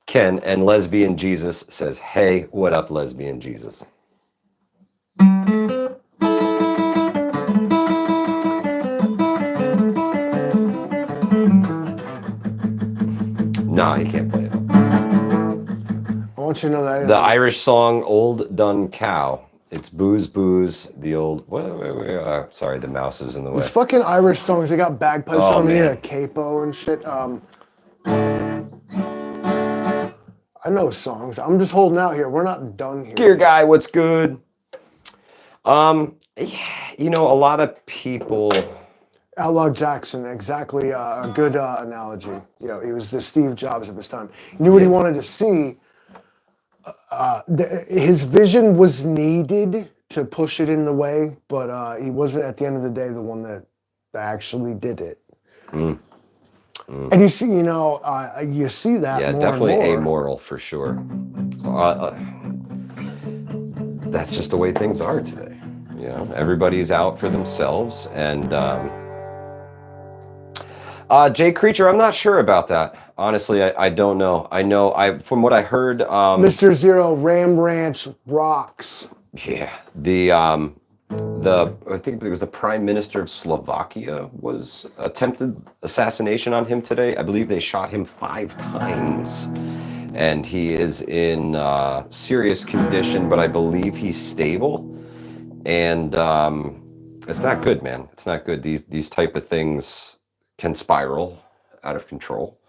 can. And Lesbian Jesus says, hey, what up, Lesbian Jesus? Nah, he can't play it. I want you to know that. The Irish song, Old Dun Cow. It's booze, booze, the old... sorry, the mouse is in the way. It's fucking Irish songs. They got bagpipes on them. You need a capo and shit. I know songs. I'm just holding out here. We're not done here. Gear guy, what's good? Yeah, you know, a lot of people. Outlaw Jackson, exactly a good analogy. You know, he was the Steve Jobs of his time. He knew what he wanted to see. His vision was needed to push it in the way, but he wasn't at the end of the day the one that actually did it. And you see, you see that Yeah, more definitely and more. amoral for sure. That's just the way things are today. You know, everybody's out for themselves, and Jay Creature, I'm not sure about that. Honestly, I don't know. I know from what I heard. Mr. Zero, Ram Ranch rocks. Yeah, I think it was the Prime Minister of Slovakia was attempted assassination on him today. I believe they shot him 5 times, and he is in serious condition, but I believe he's stable. And it's not good, man. It's not good. These type of things can spiral out of control.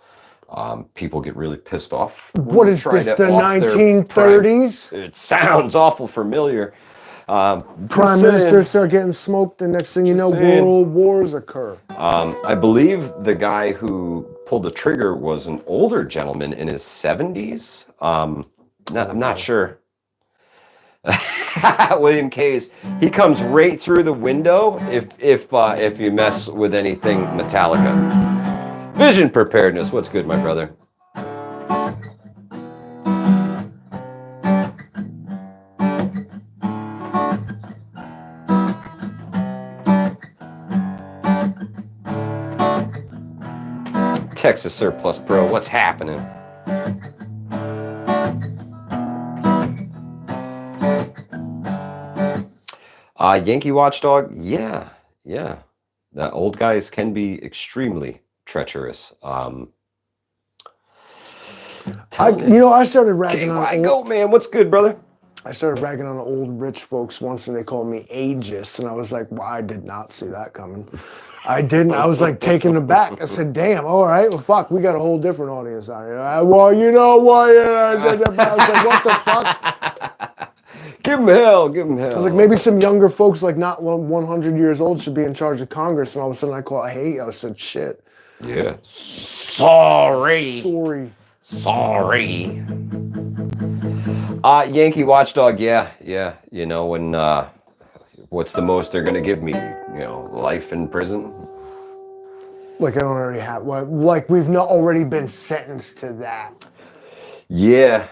People get really pissed off. What is this, the 1930s? It sounds awful familiar. Prime ministers start getting smoked, and next thing you know, world wars occur. I believe the guy who pulled the trigger was an older gentleman in his 70s. I'm not sure. William Case, he comes right through the window if you mess with anything Metallica. Vision preparedness, what's good, my brother? Texas Surplus Pro, what's happening? Yankee Watchdog, yeah. The old guys can be extremely treacherous. I started ragging on go, man. What's good, brother? I started ragging on old rich folks once, and they called me ageist, and I was like, well, I did not see that coming. I didn't. I was like taken aback. I said, damn, all right, well, fuck, we got a whole different audience out here. Well, you know what? I was like, what the fuck? Give him hell. I was like, maybe some younger folks, like not 100 years old, should be in charge of Congress. And all of a sudden I caught hate. I said, shit. Yeah. Sorry. Yankee Watchdog, yeah. You know, when, what's the most they're going to give me? You know, life in prison? Like I don't already have, like we've not already been sentenced to that. Yeah,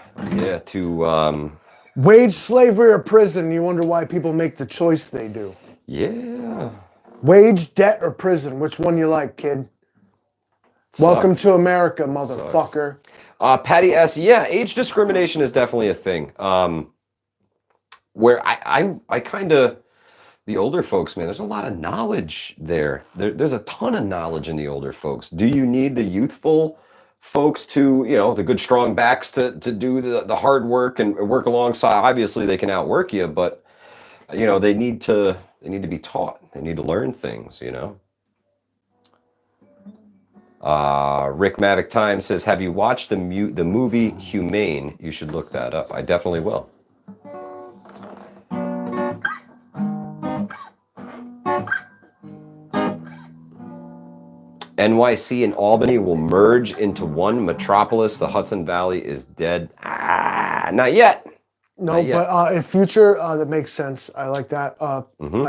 to, wage slavery or prison, you wonder why people make the choice they do. Yeah. Wage, debt, or prison, which one you like, kid? Sucks. Welcome to America, motherfucker. Patty S., yeah, age discrimination is definitely a thing. Where I kind of, the older folks, man, there's a lot of knowledge there. There's a ton of knowledge in the older folks. Do you need the youthful folks to, the good strong backs to do the hard work and work alongside? Obviously they can outwork you, but they need to be taught. They need to learn things, Rick Mavic Time says, have you watched the movie Humane? You should look that up. I definitely will. NYC and Albany will merge into one metropolis. The Hudson Valley is dead. Not yet. No, not yet. But in future, that makes sense. I like that. I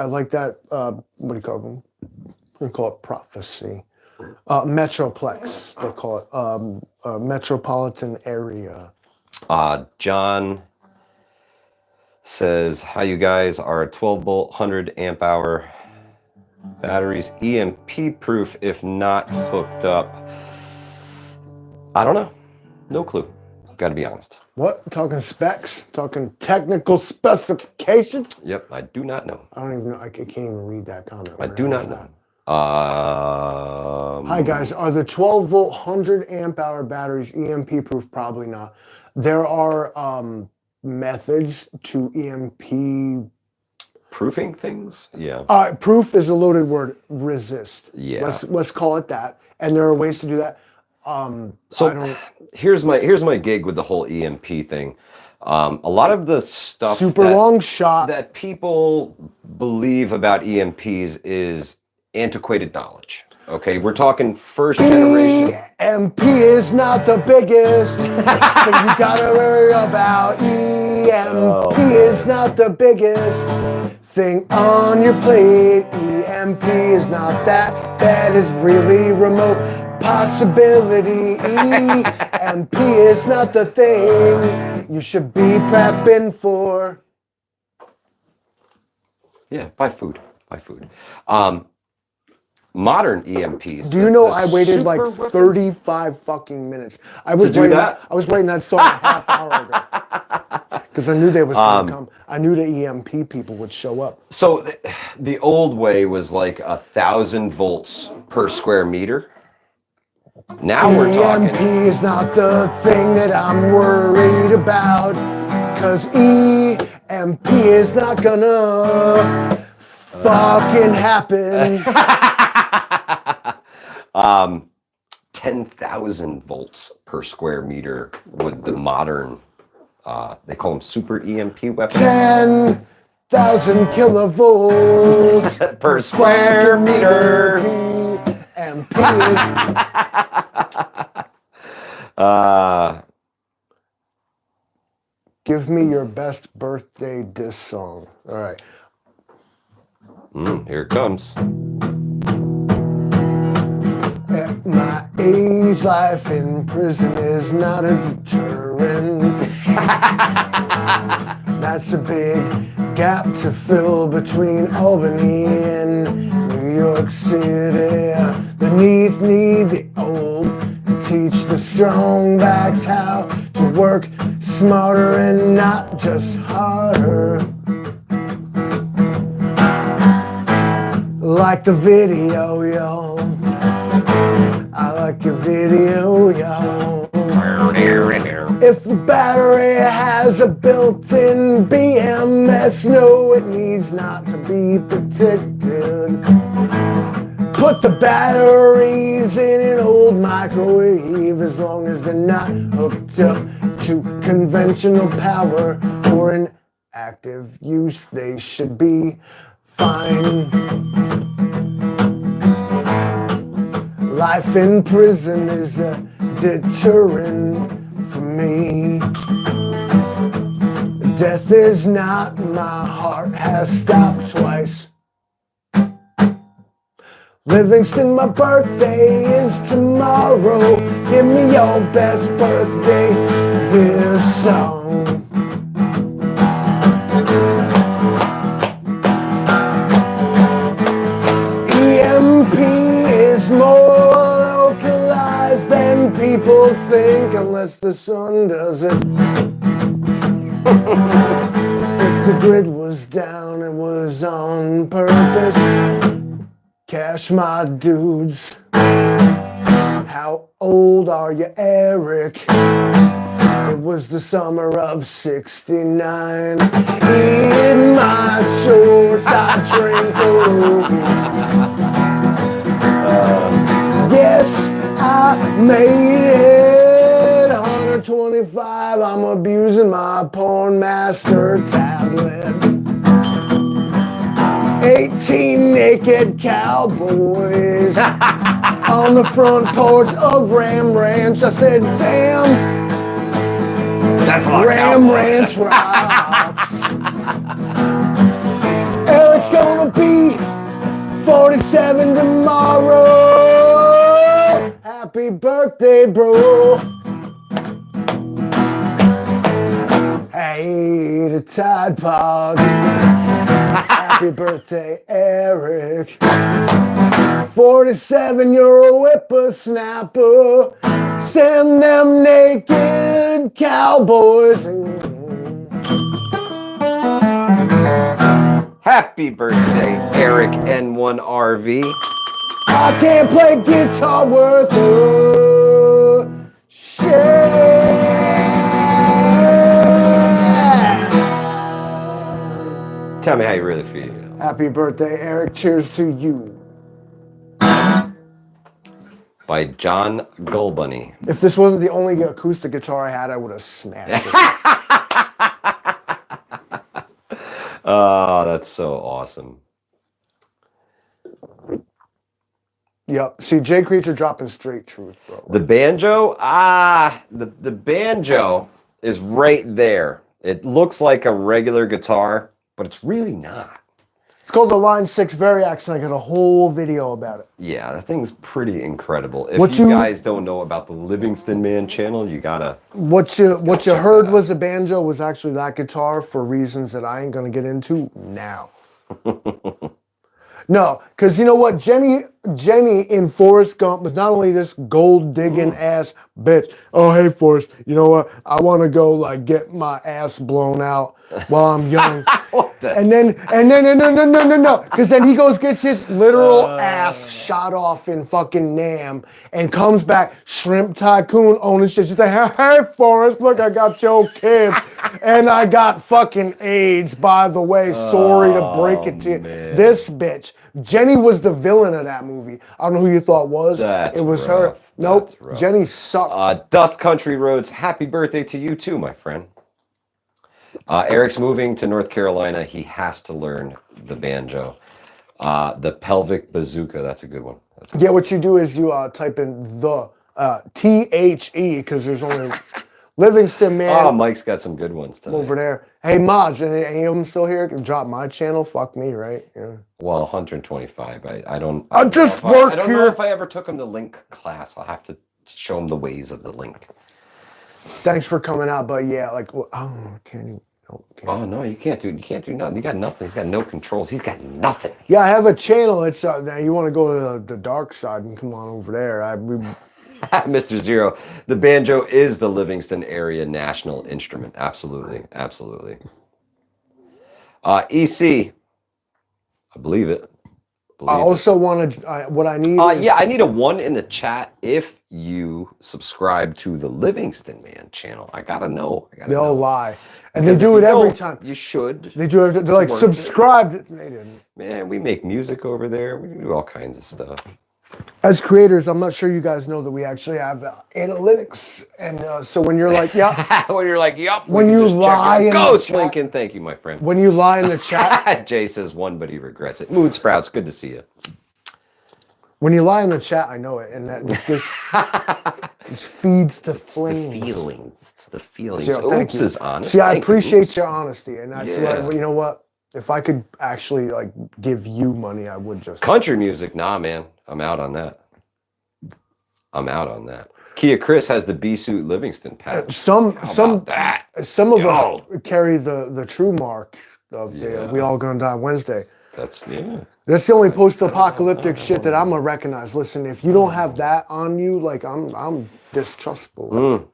like that. What do you call them? We call it prophecy. Metroplex, they call it. Metropolitan area. John says, how you guys are 12-volt, 100 amp hour batteries EMP proof if not hooked up? I don't know. No clue. Gotta be honest. What? Talking specs? Talking technical specifications? Yep, I do not know. I don't even know. I can't even read that comment. I do not know. Hi guys, are the 12-volt, 100 amp hour batteries EMP proof? Probably not. There are methods to EMP proofing things. Yeah. Proof is a loaded word. Resist. Yeah. Let's call it that. And there are ways to do that. So I don't. here's my gig with the whole EMP thing. A lot of the stuff Super long shot. that people believe about EMPs is antiquated knowledge. Okay, we're talking first generation. EMP is not the biggest thing you gotta worry about. EMP is not the biggest thing on your plate. EMP is not that bad, it's really remote possibility. EMP is not the thing you should be prepping for. Yeah, buy food. Modern EMPs. Do you know I waited like 35 fucking minutes? I was writing that song a half hour ago. Because I knew they was gonna come. I knew the EMP people would show up. So the old way was like 1,000 volts per square meter. Now we're talking. EMP is not the thing that I'm worried about. Cause EMP is not gonna fucking happen. 10,000 volts per square meter with the modern, they call them super EMP weapons. 10,000 kilovolts per square meter. EMP is... Give me your best birthday diss song. All right. Here it comes. At my age, life in prison is not a deterrent. That's a big gap to fill between Albany and New York City. The neath need the old to teach the strong backs how to work smarter and not just harder. Like the video, yo. I like your video, yo. If the battery has a built-in BMS, no, it needs not to be protected. Put the batteries in an old microwave as long as they're not hooked up to conventional power or in active use, they should be fine. Life in prison is a deterrent for me. Death is not, my heart has stopped twice. Livingston, my birthday is tomorrow. Give me your best birthday dear song. EMP is more localized than people think, unless the sun does it. If the grid was down, it was on purpose. Cash my dudes. How old are you, Eric? It was the summer of '69. In my shorts, I drink alone. Yes, I made it 125. I'm abusing my porn master tablet. 18 naked cowboys on the front porch of Ram Ranch. I said, damn, that's a lot Ram Ranch rocks. Eric's gonna be 47 tomorrow. Happy birthday, bro. I ate a Tide Pod. Happy birthday, Eric. 47, you're a whippersnapper. Send them naked cowboys. Happy birthday, Eric N1RV. I can't play guitar worth a shit. Tell me how you really feel. Happy birthday, Eric. Cheers to you. by John Gulbunny. If this wasn't the only acoustic guitar I had, I would have smashed it. Oh, that's so awesome. Yep. See, Jay Creature dropping straight truth, bro. The banjo? The banjo is right there. It looks like a regular guitar, but it's really not. It's called the Line 6 Variax, and I got a whole video about it. Yeah, that thing's pretty incredible. If you guys don't know about the Livingston Man channel, you gotta... What you heard was the banjo was actually that guitar for reasons that I ain't gonna get into now. No, because you know what? Jenny in Forrest Gump was not only this gold digging ass bitch. Oh, hey Forrest, you know what? I want to go like get my ass blown out while I'm young. And then no, because then he goes gets his literal ass shot off in fucking Nam and comes back shrimp tycoon owning shit. She's like, hey Forrest, look, I got your kids and I got fucking AIDS. By the way, sorry to break it to you. This bitch. Jenny was the villain of that movie. I don't know who you thought was. It was her. Nope. Jenny sucked. Dust Country Roads, happy birthday to you too, my friend. Eric's moving to North Carolina. He has to learn the banjo. The pelvic bazooka, that's a good one. Yeah, what you do is you type in the THE because there's only Livingston Man. Oh, Mike's got some good ones tonight. Over there. Hey, Maj, any of them still here? Drop my channel. Fuck me, right? Yeah. Well, 125. I don't I just work here. I don't know if I ever took him to link class. I'll have to show him the ways of the link. Thanks for coming out, but yeah, like, can't you? Oh no, you can't do nothing. You got nothing. He's got no controls. He's got nothing. Yeah, I have a channel. It's now you want to go to the dark side and come on over there. Mr. Zero, the banjo is the Livingston area national instrument. Absolutely, absolutely. EC, I believe it. I also want what I need. Yeah, I need a 1 in the chat if you subscribe to the Livingston Man channel. I gotta know. They'll lie, and they do it every time. You should. They do it. They're like subscribe. They didn't. Man, we make music over there. We do all kinds of stuff. As creators, I'm not sure you guys know that we actually have analytics, and so when you're like, yeah, when you're like, yup, when you lie in Ghost Lincoln, thank you, my friend. When you lie in the chat, Jay says 1, but he regrets it. Mood Sprouts, good to see you. When you lie in the chat, I know it, and that just feeds the flames. The feelings. It's the feelings. So, Oops is honest. See, I appreciate your honesty, and that's what you know. What if I could actually like give you money? I would just country music. Nah, man, I'm out on that. Kia Chris has the B-suit Livingston patch. Some of us carry the true mark of the We All Gonna Die Wednesday. That's the only post-apocalyptic shit that I'm gonna recognize. Listen, if you don't have that on you, like I'm distrustful.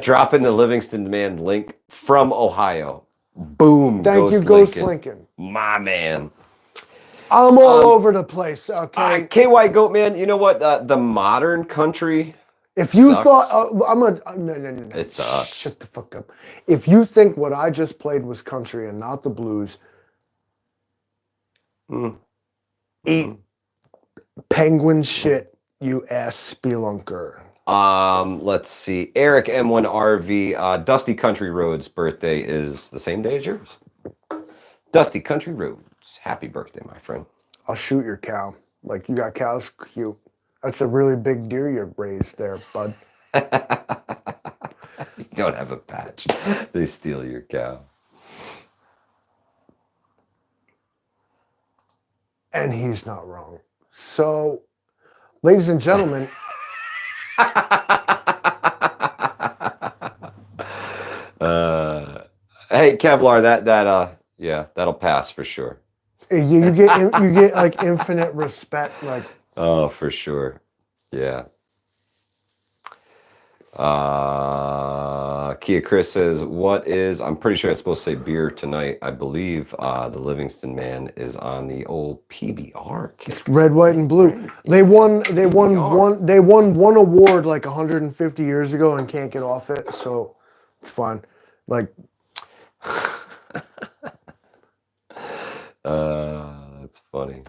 Dropping the Livingston Man link from Ohio. Boom. Thank you, Ghost Lincoln. My man. I'm all over the place. Okay. KY Goatman, you know what? The modern country. If you thought no. It sucks. Shut the fuck up. If you think what I just played was country and not the blues, eat penguin shit, you ass spelunker. Let's see. Eric M1RV, Dusty Country Roads' birthday is the same day as yours. Dusty Country Roads. Happy birthday, my friend. I'll shoot your cow. Like, you got cows? Cute. That's a really big deer you raised there, bud. You don't have a patch. They steal your cow. And he's not wrong. So, ladies and gentlemen... Hey, Kevlar, that'll pass for sure. You get like infinite respect, like. Oh, for sure, yeah. Kia Chris says, "What is?" I'm pretty sure it's supposed to say beer tonight. I believe the Livingston Man is on the old PBR. Red, white, and blue. They won one award like 150 years ago and can't get off it, so it's fine. Like. That's funny.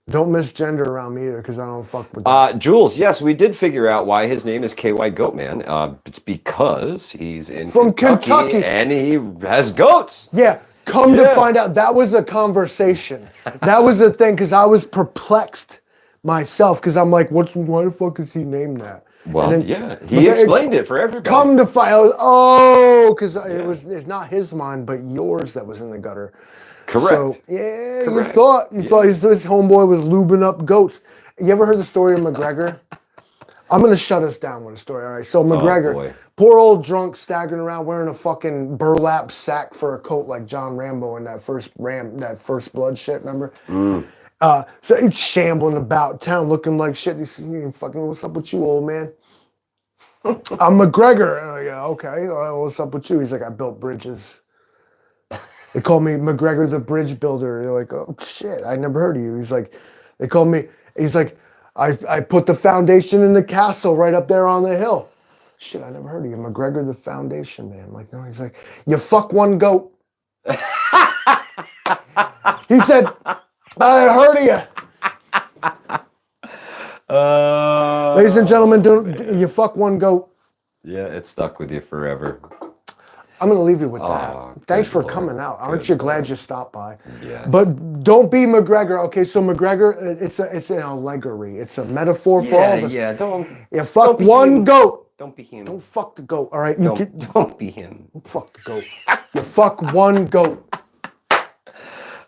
Don't misgender around me either, because I don't fuck with Jules, yes, we did figure out why his name is KY Goatman. It's because he's From Kentucky and he has goats. Yeah, come to find out, that was a conversation. That was the thing, because I was perplexed myself, because I'm like, why the fuck is he named that? Well, he explained it for everybody. Come to find out, because it's not his mind, but yours that was in the gutter. Correct. So, you thought his homeboy was lubing up goats. You ever heard the story of McGregor? I'm going to shut us down with a story. All right. So McGregor, poor old drunk, staggering around wearing a fucking burlap sack for a coat like John Rambo in that first blood shit, remember? So he's shambling about town looking like shit. He's fucking, what's up with you, old man? I'm McGregor. Yeah, okay. What's up with you? He's like, I built bridges. They call me McGregor the Bridge Builder. You're like, oh shit, I never heard of you. He's like, he's like, I put the foundation in the castle right up there on the hill. Shit, I never heard of you. McGregor the Foundation Man. I'm like, no, he's like, you fuck one goat. He said, I heard of you. Ladies and gentlemen, you fuck one goat. Yeah, it stuck with you forever. I'm going to leave you with that. Thanks for coming out. Aren't you glad you stopped by? Yes. But don't be McGregor. Okay, so McGregor, it's an allegory. It's a metaphor for all of us. Yeah, You fuck one goat. Don't be him. Don't fuck the goat, all right? Don't be him. Don't fuck the goat. You fuck one goat.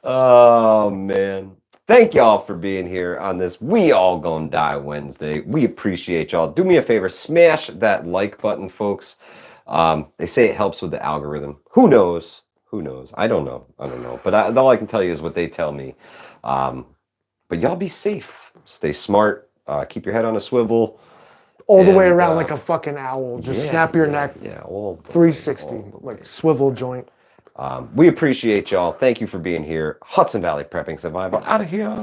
Oh, man. Thank y'all for being here on this We All Gonna Die Wednesday. We appreciate y'all. Do me a favor, smash that like button, folks. They say it helps with the algorithm. Who knows? Who knows? I don't know. But all I can tell you is what they tell me. But y'all be safe. Stay smart. Keep your head on a swivel. All the way around like a fucking owl. Just snap your neck. Yeah, all 360, like swivel joint. We appreciate y'all. Thank you for being here. Hudson Valley Prepping Survival out of here.